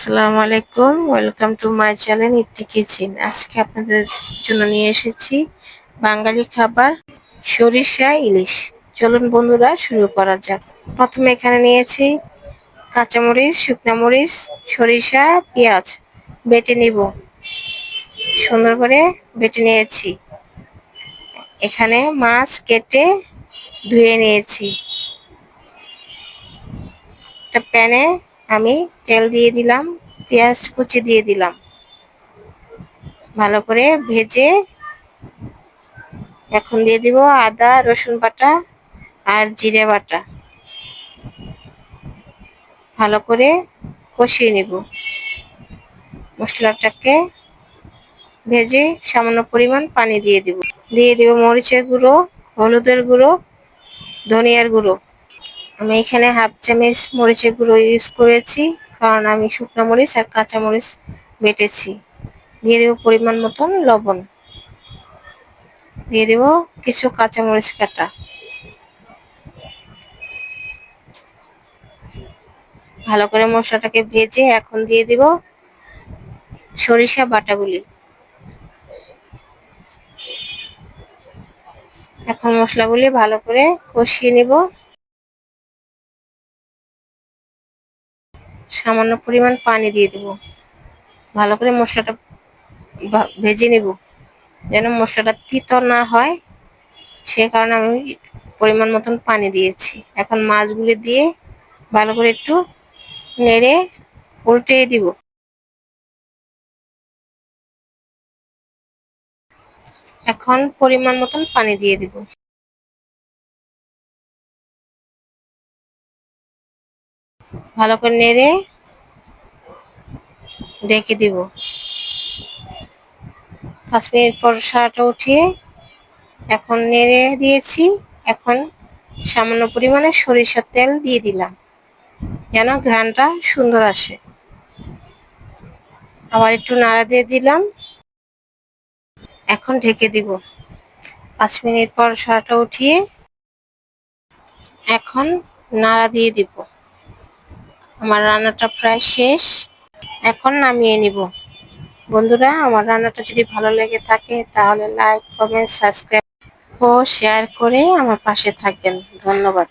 আসসালামু আলাইকুম, welcome to my channel Itti kitchen. আজকে আপনাদের জন্য নিয়ে এসেছি বাঙালি খাবার সরিষা ইলিশ। চলুন বন্ধুরা শুরু করা যাক। প্রথমে এখানে নিয়েছি কাঁচামরিচ, শুকনো মরিচ, সরিষা, পেঁয়াজ বেটে নিব। সুন্দর করে বেটে নিয়েছি। এখানে মাছ কেটে ধুয়ে নিয়েছি। একটা প্যানে আমি তেল দিয়ে দিলাম, পেঁয়াজ কুচি দিয়ে দিলাম, ভালো করে ভেজে এখন দিয়ে দিব আদা রসুন বাটা আর জিরে বাটা। ভালো করে কষিয়ে নিব। মশলাটাকে ভেজে সামান্য পরিমাণ পানি দিয়ে দিব মরিচের গুঁড়ো, হলুদের গুঁড়ো, ধনিয়ার গুঁড়ো। আমি এখানে হাফ চামচ মরিচের গুঁড়ো ইউজ করেছি, কারণ আমি শুকনো মরিচ আর কাঁচা মরিচ বেটেছি। দিয়ে দেব পরিমাণ মতন লবণ, দিয়ে দেব কিছু কাঁচামরিচ কাটা। ভালো করে মশলাটাকে ভেজে এখন দিয়ে দিব সরিষা বাটাগুলি। এখন মশলাগুলি ভালো করে কষিয়ে নিব। সামান্য পরিমাণ পানি দিয়ে দেব। ভালো করে মশলাটা ভেজে নিব, যেন মশলাটা তিতো না হয়, সে কারণে আমি পরিমাণ মতন পানি দিয়েছি। এখন মাছগুলি দিয়ে ভালো করে একটু নেড়ে উল্টে দিব। এখন পরিমাণ মতন পানি দিয়ে দিব। ভালো করে নেড়ে ঢেকে দিব। 5 মিনিট পর শাকটা উঠিয়ে এখন নেড়ে দিয়েছি। এখন সামান্য পরিমাণে সরিষার তেল দিয়ে দিলাম, যেন ঘ্রাণটা সুন্দর আসে। আবার একটু নাড়া দিয়ে দিলাম। এখন ঢেকে দিব। 5 মিনিট পর শাকটা উঠিয়ে এখন নাড়া দিয়ে দিব। আমার রান্নাটা প্রায় শেষ, এখন নামিয়ে নিব। বন্ধুরা, আমার রান্নাটা যদি ভালো লেগে থাকে তাহলে লাইক, কমেন্ট, সাবস্ক্রাইব ও শেয়ার করে আমার পাশে থাকবেন। ধন্যবাদ।